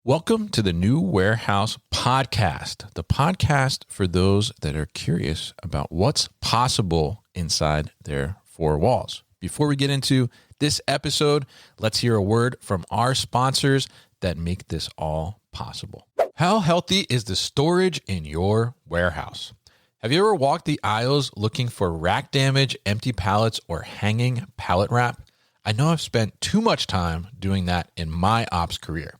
Welcome to the New Warehouse Podcast, the podcast for those that are curious about what's possible inside their four walls. Before we get into this episode, let's hear a word from our sponsors that make this all possible. How healthy is the storage in your warehouse? Have you ever walked the aisles looking for rack damage, empty pallets, or hanging pallet wrap? I know I've spent too much time doing that in my ops career.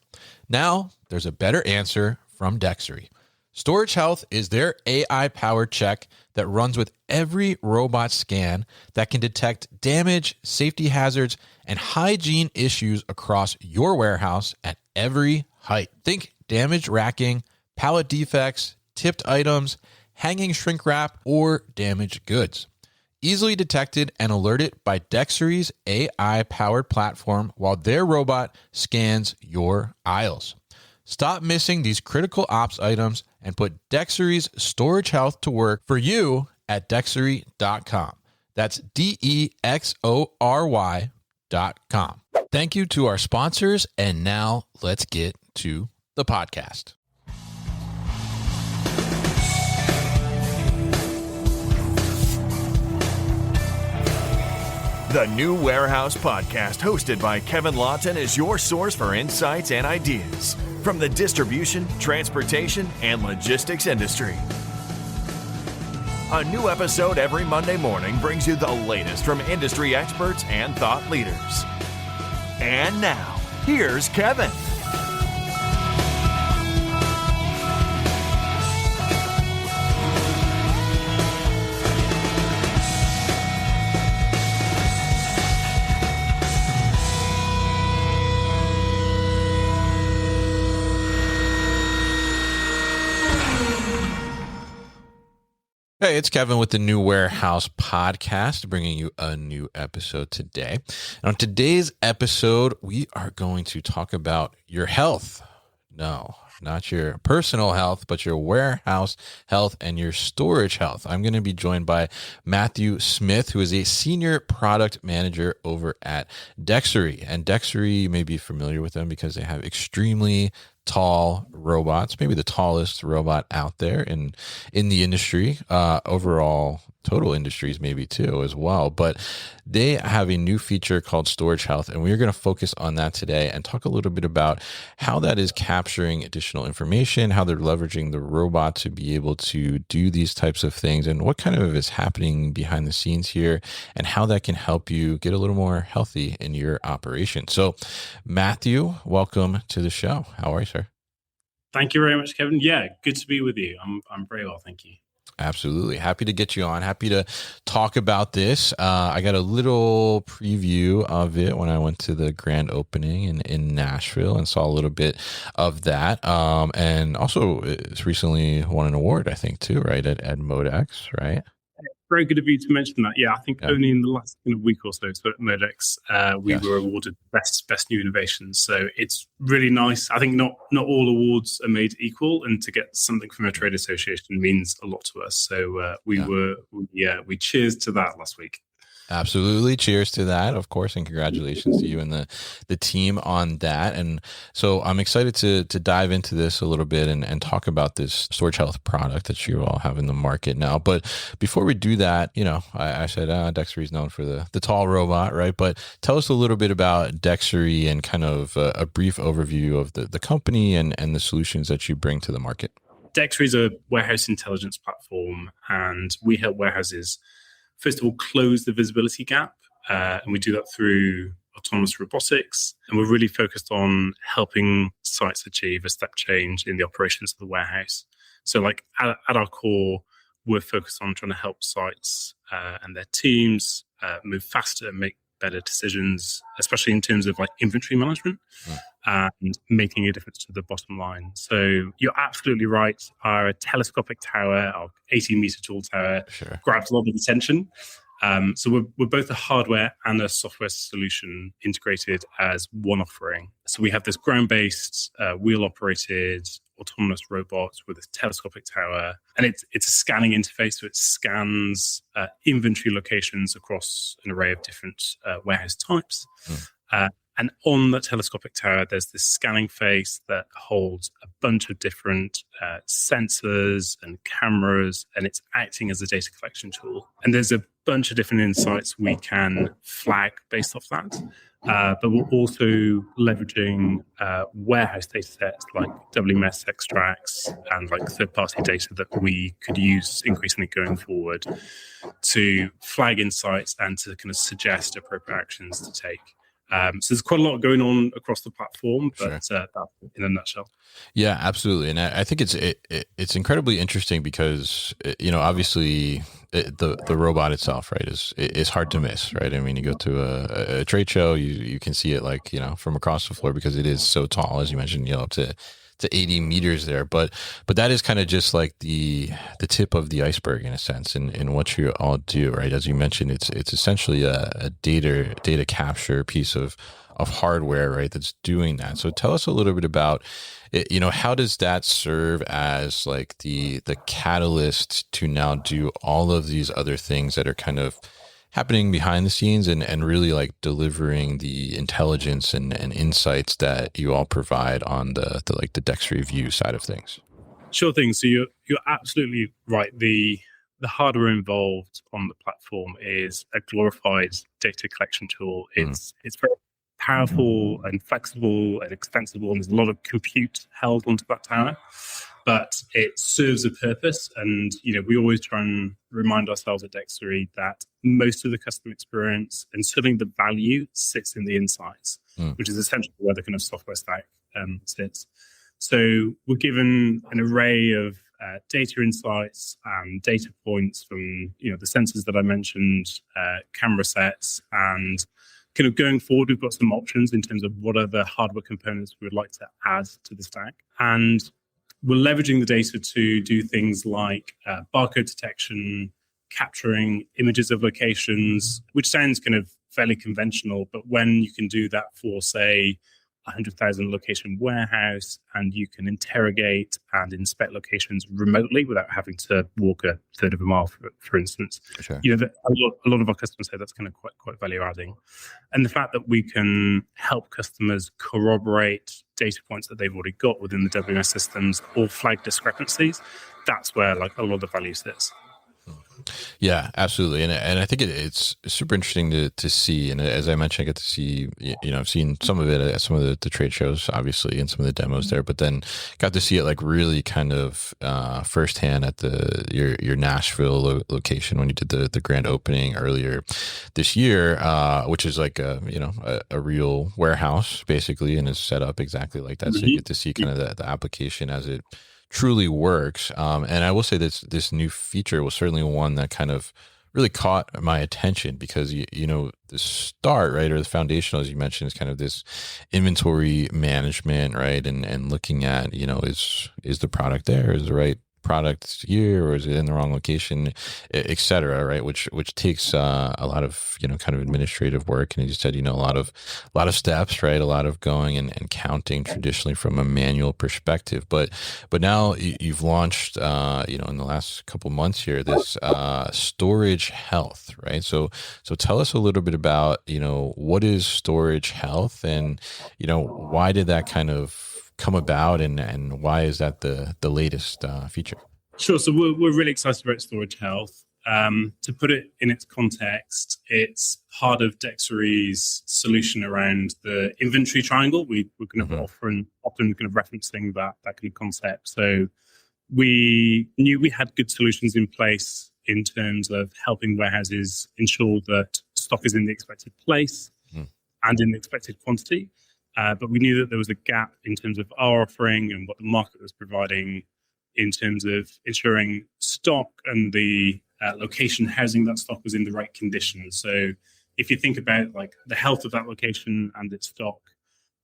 Now, there's a better answer from Dexory. Storage Health is their AI-powered check that runs with every robot scan that can detect damage, safety hazards, and hygiene issues across your warehouse at every height. Think damaged racking, pallet defects, tipped items, hanging shrink wrap, or damaged goods. Easily detected and alerted by Dexory's AI-powered platform while their robot scans your aisles. Stop missing these critical ops items and put Dexory's Storage Health to work for you at Dexory.com. That's DEXORY.com. Thank you to our sponsors, and now let's get to the podcast. The New Warehouse Podcast, hosted by Kevin Lawton, is your source for insights and ideas from the distribution, transportation, and logistics industry. A new episode every Monday morning brings you the latest from industry experts and thought leaders. And now, here's Kevin. Hey, it's Kevin with the New Warehouse Podcast, bringing you a new episode today. And on today's episode, we are going to talk about your health. No, not your personal health, but your warehouse health and your storage health. I'm going to be joined by Matthew Smith, who is a senior product manager over at Dexory. And Dexory, you may be familiar with them because they have extremely tall robots, maybe the tallest robot out there in the industry, overall total industries maybe too as well. But they have a new feature called Storage Health, and we're going to focus on that today and talk a little bit about how that is capturing additional information, how they're leveraging the robot to be able to do these types of things, and what kind of is happening behind the scenes here, and how that can help you get a little more healthy in your operation. So, Matthew, welcome to the show. How are you, sir? Thank you very much, Kevin. Yeah, good to be with you. I'm very well, thank you. Absolutely. Happy to get you on. Happy to talk about this. I got a little preview of it when I went to the grand opening in Nashville and saw a little bit of that. And also, it's recently won an award, I think, too, right, at Modex, right? Very good of you to mention that. Yeah, I think only in the last week or so, at Modex, we were awarded best new innovations. So it's really nice. I think not all awards are made equal, and to get something from a trade association means a lot to us. So we cheers to that last week. Absolutely. Cheers to that, of course, and congratulations to you and the team on that. And so I'm excited to dive into this a little bit and talk about this Storage Health product that you all have in the market now. But before we do that, I said Dexory is known for the tall robot, right? But tell us a little bit about Dexory and kind of a brief overview of the company and the solutions that you bring to the market. Dexory is a warehouse intelligence platform, and we help warehouses first of all, close the visibility gap. And we do that through autonomous robotics. And we're really focused on helping sites achieve a step change in the operations of the warehouse. So at our core, we're focused on trying to help sites and their teams move faster and make better decisions, especially in terms of inventory management and making a difference to the bottom line. So you're absolutely right. Our telescopic tower, our 18-meter tall tower, grabs a lot of attention. So we're both a hardware and a software solution integrated as one offering. So we have this ground-based, wheel-operated, autonomous robot with a telescopic tower, and it's a scanning interface. So it scans inventory locations across an array of different warehouse types. And on that telescopic tower, there's this scanning face that holds a bunch of different sensors and cameras, and it's acting as a data collection tool. And there's a bunch of different insights we can flag based off that. But we're also leveraging warehouse data sets like WMS extracts and like third-party data that we could use increasingly going forward to flag insights and to kind of suggest appropriate actions to take. So there's quite a lot going on across the platform, but Sure. that in a nutshell. Yeah, absolutely. And I think it's incredibly interesting because, obviously the robot itself, right, is hard to miss, right? I mean, you go to a trade show, you can see it like, from across the floor because it is so tall, as you mentioned, up to 80 meters there. But that is kind of just like the tip of the iceberg in a sense in what you all do, right? As you mentioned, it's essentially a data capture piece of hardware, right, that's doing that. So tell us a little bit about it, how does that serve as like the catalyst to now do all of these other things that are kind of happening behind the scenes and really like delivering the intelligence and insights that you all provide on the Dexory View side of things? Sure thing. So you're absolutely right. The hardware involved on the platform is a glorified data collection tool. It's very powerful and flexible and extensible, and there's a lot of compute held onto that tower. But it serves a purpose, and we always try and remind ourselves at Dexory that most of the customer experience and certainly the value sits in the insights, which is essentially where the kind of software stack sits. So we're given an array of data insights and data points from the sensors that I mentioned, camera sets, and kind of going forward, we've got some options in terms of what are the hardware components we would like to add to the stack. And we're leveraging the data to do things like barcode detection, capturing images of locations, which sounds kind of fairly conventional, but when you can do that for, say, 100,000 location warehouse, and you can interrogate and inspect locations remotely without having to walk a third of a mile, for instance. Sure. A lot of our customers say that's kind of quite value adding. And the fact that we can help customers corroborate data points that they've already got within the WMS systems or flag discrepancies, that's where like a lot of the value sits. Yeah, absolutely. And I think it's super interesting to see. And as I mentioned, I get to see, I've seen some of it at some of the trade shows, obviously, and some of the demos there, but then got to see it like really kind of firsthand at your Nashville location when you did the grand opening earlier this year, which is like a real warehouse basically, and is set up exactly like that. So you get to see kind of the application as it truly works. And I will say this new feature was certainly one that kind of really caught my attention because, the start, right, or the foundational, as you mentioned, is kind of this inventory management, right? And looking at, is the product there? Is the right product here, or is it in the wrong location, et cetera, right? Which takes a lot of, kind of administrative work. And as you said, a lot of steps, right? A lot of going and counting traditionally from a manual perspective. But now you've launched, in the last couple months here, this storage health, right? So tell us a little bit about, what is storage health, and, why did that kind of come about, and why is that the latest feature? Sure. So we're really excited about storage health. To put it in its context, it's part of Dexory's solution around the inventory triangle. We're kind of often kind of referencing that kind of concept. So we knew we had good solutions in place in terms of helping warehouses ensure that stock is in the expected place and in the expected quantity. But we knew that there was a gap in terms of our offering and what the market was providing in terms of ensuring stock and the location housing that stock was in the right condition. So if you think about like the health of that location and its stock,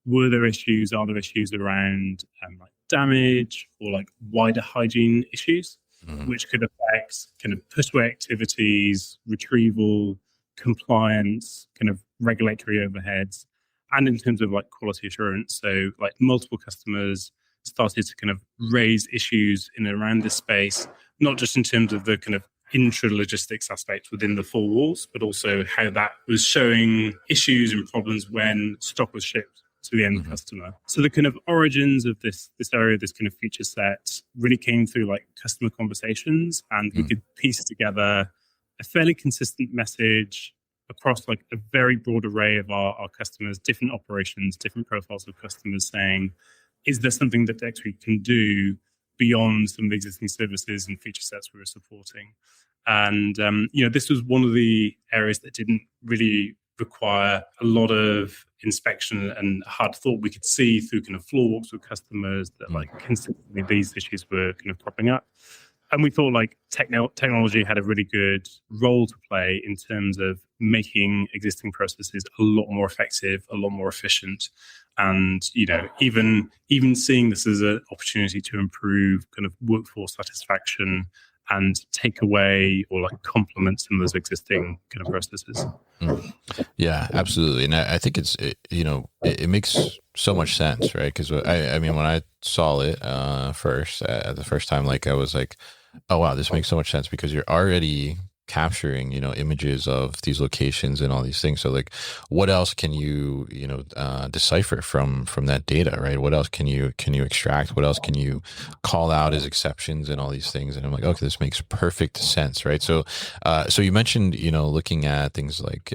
are there issues around like damage or like wider hygiene issues, which could affect kind of push-away activities, retrieval, compliance, kind of regulatory overheads, and in terms of like quality assurance. So like multiple customers started to kind of raise issues in and around this space, not just in terms of the kind of intra-logistics aspect within the four walls, but also how that was showing issues and problems when stock was shipped to the end customer. So the kind of origins of this area, this kind of feature set, really came through like customer conversations, and we could piece together a fairly consistent message across like a very broad array of our customers, different operations, different profiles of customers, saying, is there something that Dexory can do beyond some of the existing services and feature sets we were supporting? And, this was one of the areas that didn't really require a lot of inspection and hard thought. We could see through kind of floor walks with customers that like consistently these issues were kind of popping up. And we thought like technology had a really good role to play in terms of making existing processes a lot more effective, a lot more efficient. And, even seeing this as an opportunity to improve kind of workforce satisfaction and take away or like complement some of those existing kind of processes. Yeah, absolutely. And I think it makes so much sense, right? Because I mean, when I saw it the first time, like I was like, oh wow, this makes so much sense, because you're already capturing, images of these locations and all these things. So like, what else can you, decipher from that data, right? What else can you extract? What else can you call out as exceptions and all these things? And I'm like, okay, this makes perfect sense, right? So you mentioned, looking at things like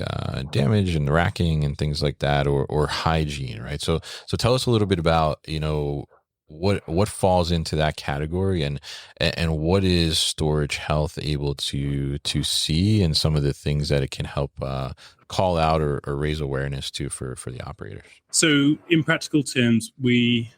damage and racking and things like that, or hygiene, right? So tell us a little bit about, what falls into that category, and what is Storage Health able to see, and some of the things that it can help call out or raise awareness to for the operators. So in practical terms, we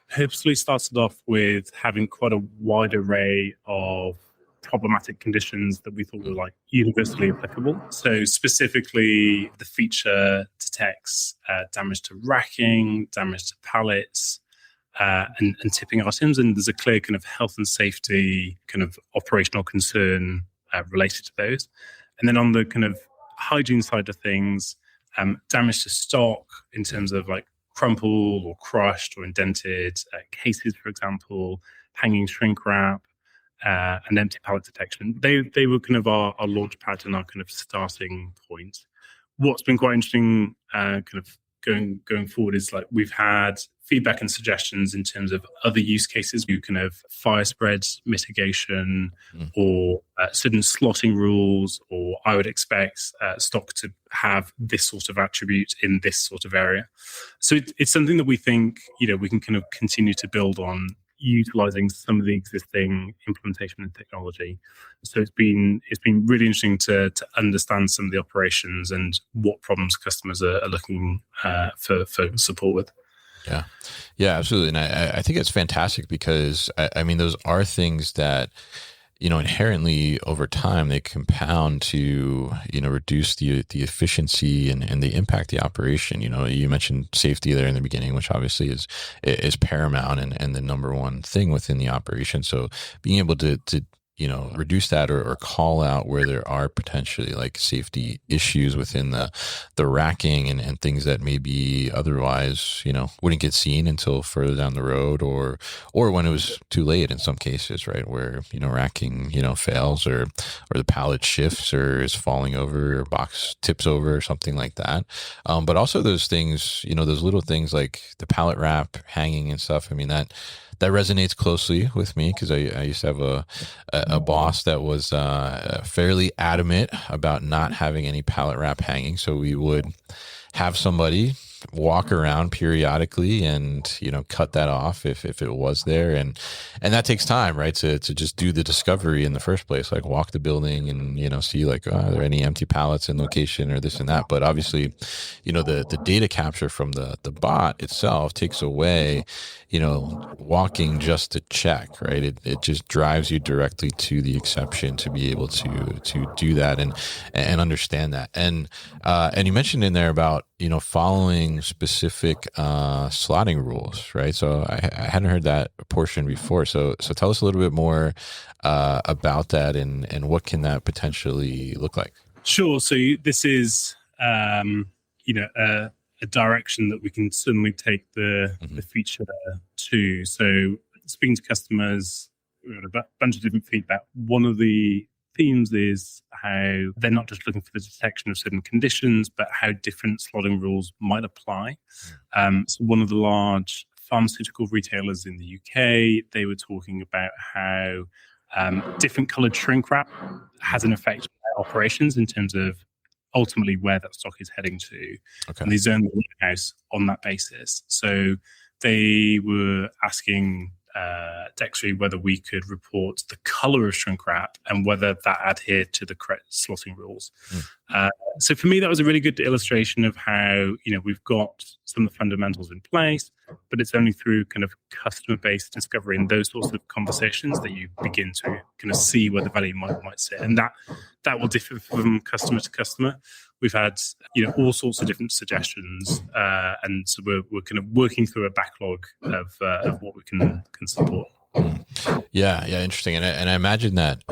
purposely started off with having quite a wide array of problematic conditions that we thought were like universally applicable. So specifically, the feature detects damage to racking, damage to pallets, and tipping items, and there's a clear kind of health and safety kind of operational concern related to those. And then on the kind of hygiene side of things, damage to stock in terms of like crumpled or crushed or indented cases, for example, hanging shrink wrap, and empty pallet detection. They were kind of our launch pad and our kind of starting point. What's been quite interesting kind of going forward is like we've had feedback and suggestions in terms of other use cases, you kind of fire spread mitigation, or certain slotting rules, or I would expect stock to have this sort of attribute in this sort of area. So it's something that we think we can kind of continue to build on, utilizing some of the existing implementation and technology. So it's been really interesting to understand some of the operations and what problems customers are looking for support with. Yeah, absolutely. And I think it's fantastic, because I mean, those are things that, inherently over time they compound to, reduce the efficiency and they impact the operation. You mentioned safety there in the beginning, which obviously is paramount and the number one thing within the operation. So being able to reduce that or call out where there are potentially like safety issues within the racking and things that maybe otherwise, wouldn't get seen until further down the road, or when it was too late in some cases, right? Where, racking, fails, or the pallet shifts or is falling over, or box tips over or something like that. But also those things, those little things like the pallet wrap hanging and stuff. I mean, that resonates closely with me, because I used to have a boss that was fairly adamant about not having any pallet wrap hanging. So we would have somebody walk around periodically and cut that off if it was there, and that takes time, right, to just do the discovery in the first place, like walk the building and see like, are there any empty pallets in location or this and that. But obviously the data capture from the bot itself takes away walking just to check, right? It just drives you directly to the exception to be able to do that and understand that. And you mentioned in there about following specific slotting rules, right? So I hadn't heard that portion before. So tell us a little bit more about that, and what can that potentially look like? Sure. So this is a direction that we can certainly take the feature to. So speaking to customers, we had a bunch of different feedback. One of the themes is how they're not just looking for the detection of certain conditions, but how different slotting rules might apply. So one of the large pharmaceutical retailers in the UK, they were talking about how different coloured shrink wrap has an effect on their operations in terms of ultimately where that stock is heading to. Okay. And they zone the warehouse on that basis. So they were asking Dexory whether we could report the color of shrink wrap and whether that adhered to the correct slotting rules. So for me, that was a really good illustration of how, we've got some of the fundamentals in place, but it's only through kind of customer-based discovery and those sorts of conversations that you begin to kind of see where the value might sit. And that will differ from customer to customer. We've had, all sorts of different suggestions, and so we're kind of working through a backlog of what we can support. Yeah, interesting. And I imagine that,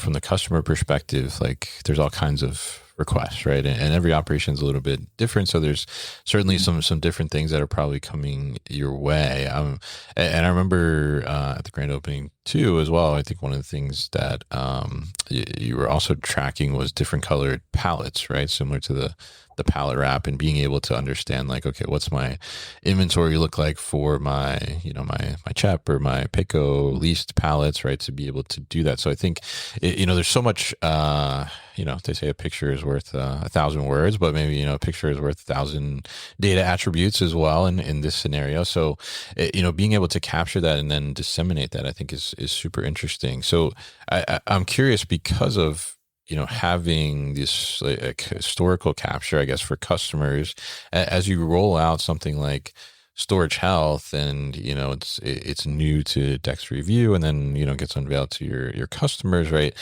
from the customer perspective, like there's all kinds of requests, right? And every operation is a little bit different. So there's certainly some different things that are probably coming your way. And I remember at the grand opening too, as well, I think one of the things that you were also tracking was different colored palettes, right? Similar to the palette wrap, and being able to understand like, okay, what's my inventory look like for my, my CHEP or my PICO leased palettes, right? To be able to do that. So I think, there's so much, they say a picture is worth 1,000 words, but maybe, a picture is worth 1,000 data attributes as well in this scenario. So, being able to capture that and then disseminate that, I think is super interesting. So I'm curious, because of, having this like historical capture, I guess, for customers, as you roll out something like Storage Health, and it's new to Dexory View, and then gets unveiled to your customers, right?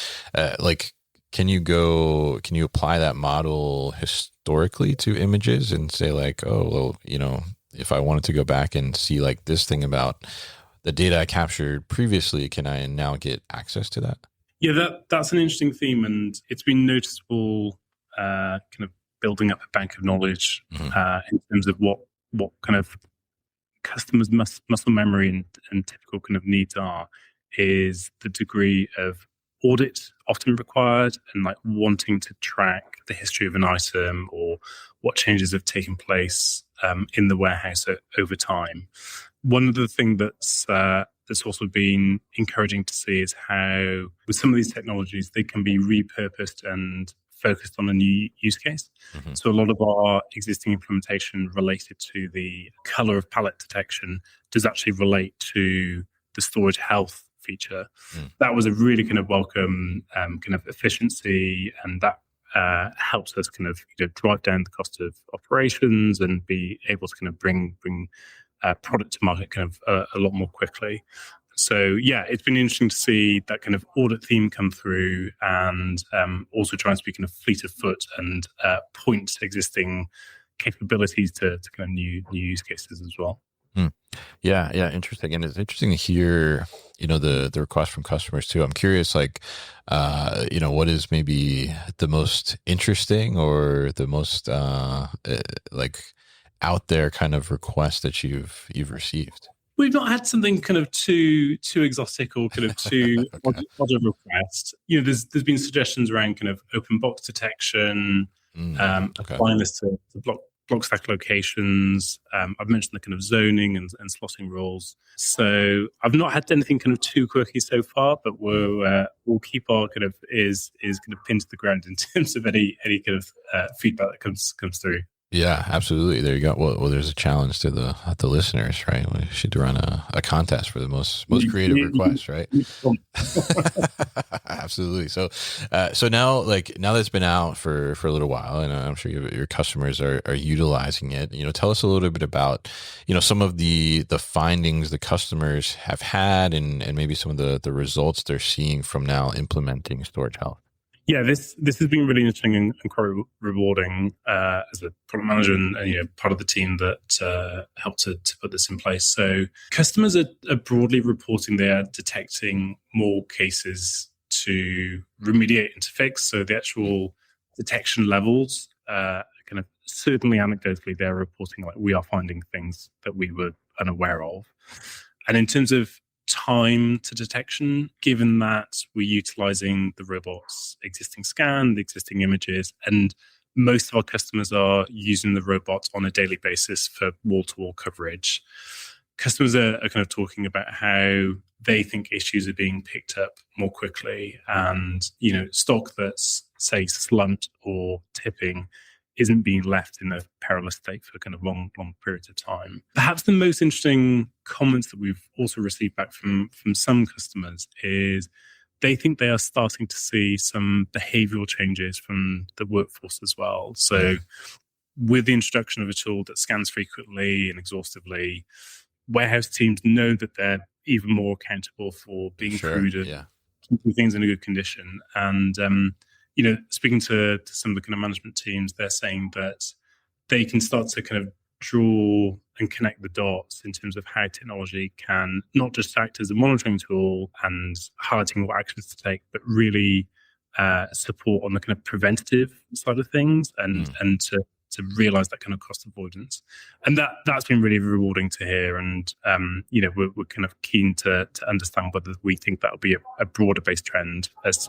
Can you apply that model historically to images and say like, oh, well, if I wanted to go back and see like this thing about the data I captured previously, can I now get access to that? Yeah, that's an interesting theme, and it's been noticeable kind of building up a bank of knowledge in terms of what kind of customers' muscle memory and typical kind of needs are, is the degree of audit often required and like wanting to track the history of an item or what changes have taken place in the warehouse over time. One of the things that's also been encouraging to see is how with some of these technologies, they can be repurposed and focused on a new use case. So a lot of our existing implementation related to the color of pallet detection does actually relate to the storage health feature. That was a really kind of welcome kind of efficiency, and that helps us kind of drive down the cost of operations and be able to kind of bring product to market kind of a lot more quickly. So yeah, it's been interesting to see that kind of audit theme come through, and also trying to be kind of fleet of foot and point existing capabilities to kind of new use cases as well. Yeah, interesting. And it's interesting to hear, the request from customers too. I'm curious, like, what is maybe the most interesting or the most like out there kind of request that you've received? We've not had something kind of too exotic or kind of too odd of request. There's been suggestions around kind of open box detection, applying this to block stack locations. I've mentioned the kind of zoning and slotting rules. So I've not had anything kind of too quirky so far, but we'll keep our kind of ears kind of pinned to the ground in terms of any kind of feedback that comes through. Yeah, absolutely. There you go. Well, there's a challenge to the listeners, right? We should run a contest for the most creative requests, right? Absolutely. So now that it's been out for a little while, and I'm sure your customers are utilizing it. Tell us a little bit about some of the findings the customers have had, and maybe some of the results they're seeing from now implementing Storage Health. Yeah, this has been really interesting and quite rewarding as a product manager and part of the team that helped to put this in place. So customers are broadly reporting they are detecting more cases to remediate and to fix. So the actual detection levels, kind of certainly anecdotally, they're reporting like we are finding things that we were unaware of. And in terms of time to detection, given that we're utilizing the robot's existing scan, the existing images, and most of our customers are using the robot on a daily basis for wall-to-wall coverage. Customers are kind of talking about how they think issues are being picked up more quickly, and stock that's, say, slumped or tipping isn't being left in a perilous state for kind of long periods of time. Perhaps the most interesting comments that we've also received back from some customers is they think they are starting to see some behavioral changes from the workforce as well. So with the introduction of a tool that scans frequently and exhaustively, warehouse teams know that they're even more accountable for being prudent, keeping things in a good condition. And speaking to some of the kind of management teams, they're saying that they can start to kind of draw and connect the dots in terms of how technology can not just act as a monitoring tool and highlighting what actions to take, but really support on the kind of preventative side of things and to realize that kind of cost avoidance. And that's been really rewarding to hear. And, we're kind of keen to understand whether we think that'll be a broader based trend as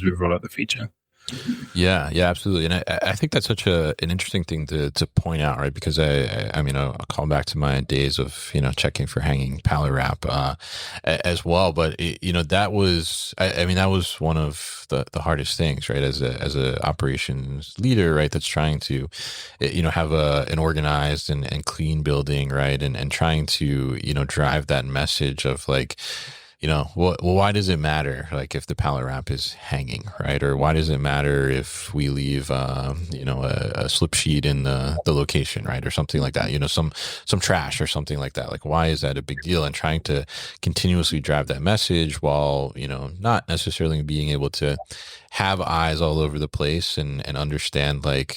we roll out the feature. Yeah, absolutely. And I think that's such an interesting thing to point out, right? Because I mean, I'll call back to my days of, checking for hanging pallet wrap as well. But, that was, that was one of the hardest things, right? As a operations leader, right? That's trying to, have an organized and clean building, right? And trying to, drive that message of like, why does it matter? Like if the pallet wrap is hanging, right? Or why does it matter if we leave, a slip sheet in the location, right? Or something like that, some trash or something like that. Like, why is that a big deal? And trying to continuously drive that message while, not necessarily being able to have eyes all over the place and understand like,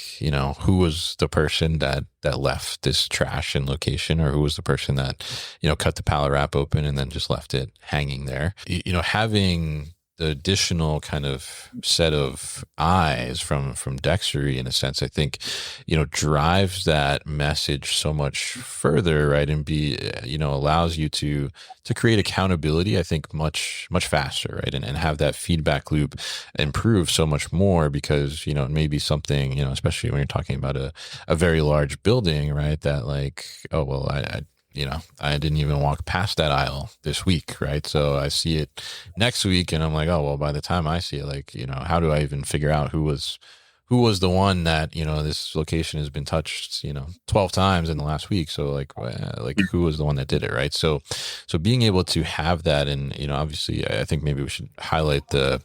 who was the person that left this trash in location, or who was the person that, cut the pallet wrap open and then just left it hanging there. Having the additional kind of set of eyes from Dexory, in a sense, I think, drives that message so much further, right? And allows you to create accountability, I think, much, much faster, right? And have that feedback loop improve so much more because, it may be something, especially when you're talking about a very large building, right? That like, oh, well, I didn't even walk past that aisle this week, right? So I see it next week and I'm like, oh, well, by the time I see it, like, how do I even figure out who was the one that, this location has been touched, 12 times in the last week. So like who was the one that did it, right? So being able to have that, and, obviously I think maybe we should highlight the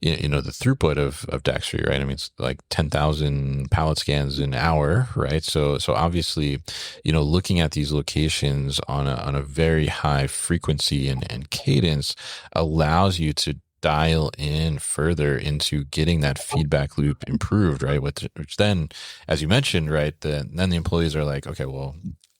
throughput of Dexory, right? I mean, it's like 10,000 pallet scans an hour, right? So obviously, looking at these locations on a very high frequency and cadence allows you to dial in further into getting that feedback loop improved, right? Which then, as you mentioned, right, then the employees are like, okay, well,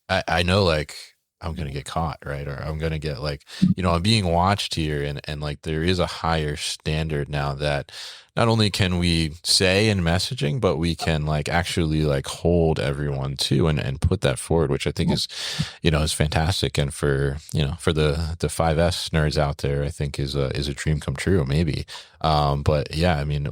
I know like I'm going to get caught, right? Or I'm going to get like, I'm being watched here. And like, there is a higher standard now that not only can we say in messaging, but we can like actually like hold everyone to and put that forward, which I think is, is fantastic. And for the 5S nerds out there, I think is a dream come true, maybe. But yeah, I mean,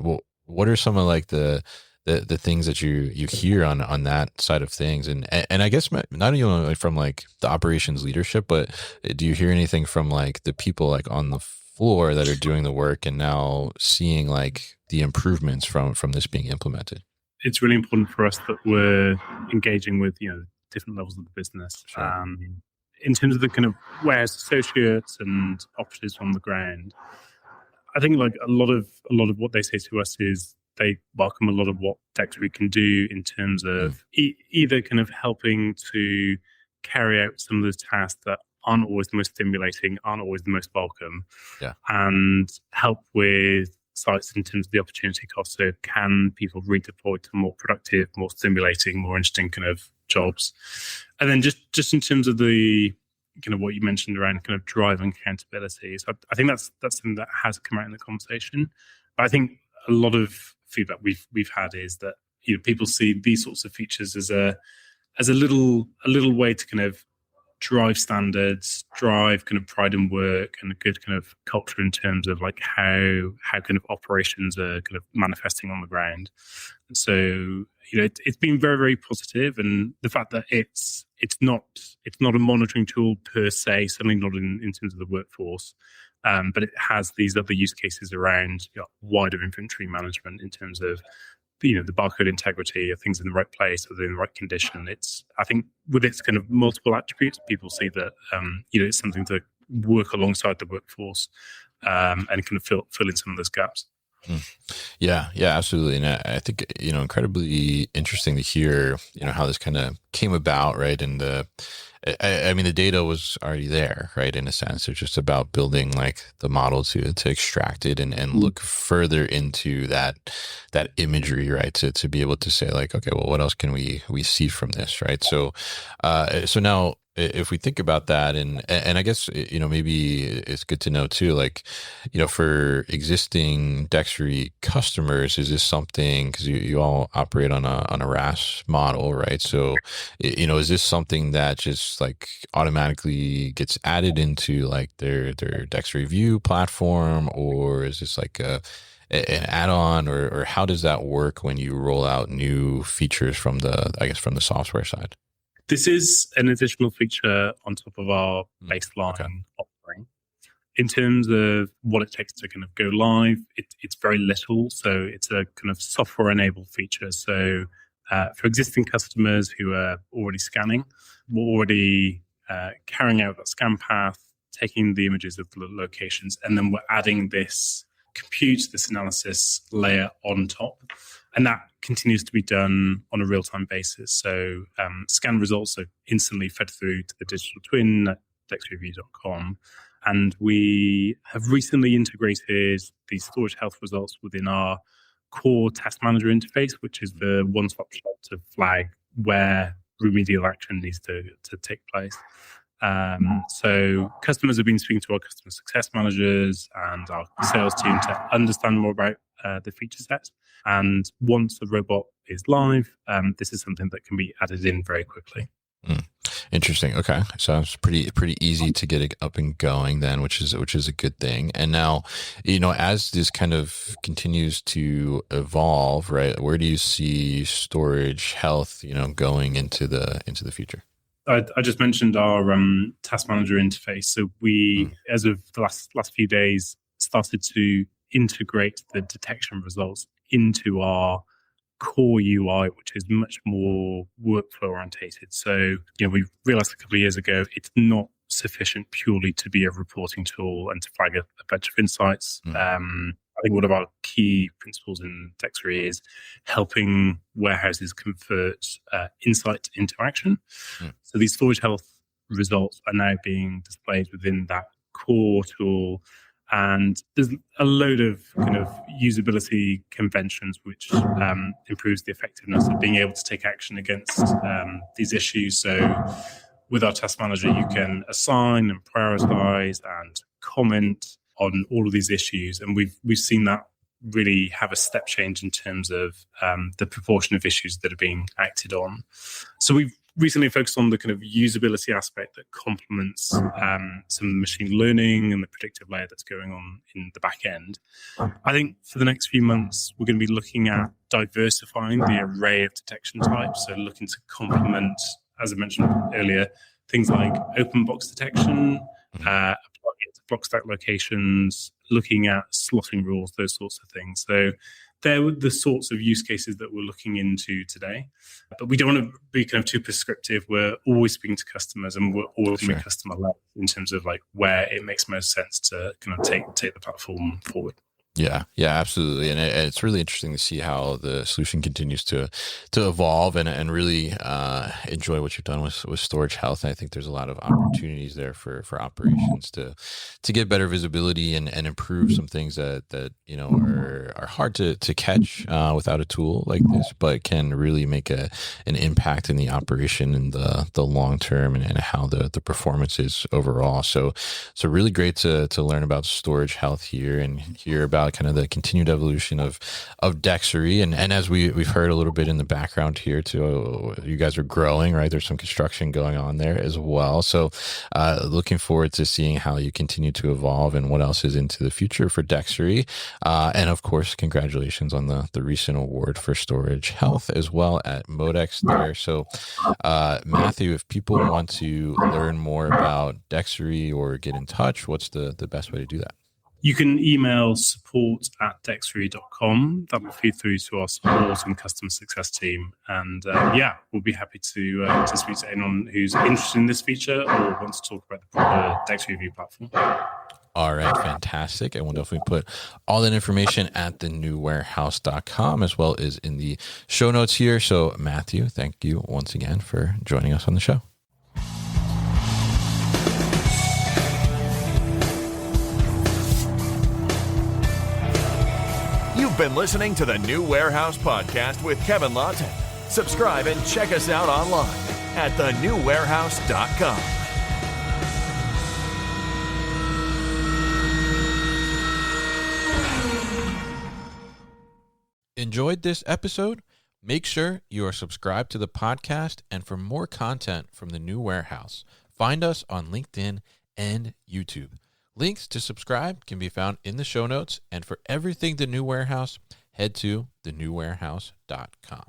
what are some of like the things that you hear on that side of things, and I guess not only from like the operations leadership, but do you hear anything from like the people like on the floor that are doing the work and now seeing like the improvements from this being implemented? It's really important for us that we're engaging with different levels of the business. Sure. In terms of the kind of warehouse associates and operatives on the ground, I think like a lot of what they say to us is they welcome a lot of what Dexory can do in terms of either kind of helping to carry out some of those tasks that aren't always the most stimulating, aren't always the most welcome, and help with sites in terms of the opportunity cost. So can people redeploy to more productive, more stimulating, more interesting kind of jobs? And then just in terms of the kind of what you mentioned around kind of driving accountability. So I think that's something that has come out in the conversation. But I think a lot of feedback we've had is that people see these sorts of features as a little way to kind of drive standards, drive kind of pride in work, and a good kind of culture in terms of like how kind of operations are kind of manifesting on the ground. So it's been very, very positive, and the fact that it's not a monitoring tool per se, certainly not in terms of the workforce, but it has these other use cases around wider inventory management in terms of the barcode integrity, are things in the right place, are they in the right condition. I think with its kind of multiple attributes, people see that it's something to work alongside the workforce and kind of fill in some of those gaps. Yeah, absolutely. And I think, incredibly interesting to hear, how this kind of came about, right? And I mean, the data was already there, right? In a sense, it's just about building like the model to extract it and look further into that imagery, right? To be able to say like, okay, well, what else can we see from this, right? So now, if we think about that, and I guess, maybe it's good to know too, like, for existing Dexory customers, is this something, because you all operate on a RaaS model, right? So, is this something that just like automatically gets added into like their Dexory View platform, or is this like an add-on, or how does that work when you roll out new features from the software side? This is an additional feature on top of our baseline offering. In terms of what it takes to kind of go live, it's very little. So it's a kind of software-enabled feature. So for existing customers who are already scanning, we're already carrying out that scan path, taking the images of the locations, and then we're adding this analysis layer on top. And that continues to be done on a real-time basis. So scan results are instantly fed through to the digital twin at dexoryview.com. And we have recently integrated the storage health results within our core task manager interface, which is the one-stop shop to flag where remedial action needs to take place. So customers have been speaking to our customer success managers and our sales team to understand more about the feature set. And once the robot is live, this is something that can be added in very quickly. Interesting. Okay, sounds pretty easy to get it up and going then, which is a good thing. And now, as this kind of continues to evolve, right? Where do you see storage health, going into the future? I just mentioned our task manager interface. So we, as of the last few days, started to integrate the detection results into our core UI, which is much more workflow orientated. So, we realized a couple of years ago, it's not sufficient purely to be a reporting tool and to flag a bunch of insights. I think one of our key principles in Dexory is helping warehouses convert insight into action. So these storage health results are now being displayed within that core tool. And there's a load of kind of usability conventions which improves the effectiveness of being able to take action against these issues. So with our task manager, you can assign and prioritize and comment on all of these issues. And we've seen that really have a step change in terms of the proportion of issues that are being acted on. So we've recently focused on the kind of usability aspect that complements some machine learning and the predictive layer that's going on in the back end. I think for the next few months, we're going to be looking at diversifying the array of detection types. So looking to complement, as I mentioned earlier, things like open box detection, block stack locations, looking at slotting rules, those sorts of things. So they're the sorts of use cases that we're looking into today. But we don't want to be kind of too prescriptive. We're always speaking to customers, and we're always being customer-led in terms of like where it makes most sense to kind of take the platform forward. Yeah, absolutely. And it's really interesting to see how the solution continues to evolve and really enjoy what you've done with storage health. And I think there's a lot of opportunities there for operations to get better visibility and improve some things that are hard to catch without a tool like this, but can really make an impact in the operation in the long term and how the performance is overall. So really great to learn about storage health here and hear about about kind of the continued evolution of Dexory. And as we've heard a little bit in the background here too, you guys are growing, right? There's some construction going on there as well. So looking forward to seeing how you continue to evolve and what else is into the future for Dexory. And of course, congratulations on the recent award for storage health as well at Modex there. So Matthew, if people want to learn more about Dexory or get in touch, what's the best way to do that? You can email support@dexory.com. That will feed through to our support and customer success team. And we'll be happy to speak to anyone who's interested in this feature or wants to talk about the broader Dexory View platform. All right, fantastic. And we'll definitely put all that information at thenewwarehouse.com as well as in the show notes here. So Matthew, thank you once again for joining us on the show. You've been listening to the New Warehouse Podcast with Kevin Lawton. Subscribe and check us out online at thenewwarehouse.com. Enjoyed this episode? Make sure you are subscribed to the podcast, and for more content from the New Warehouse, find us on LinkedIn and YouTube. Links to subscribe can be found in the show notes, and for everything The New Warehouse, head to thenewwarehouse.com.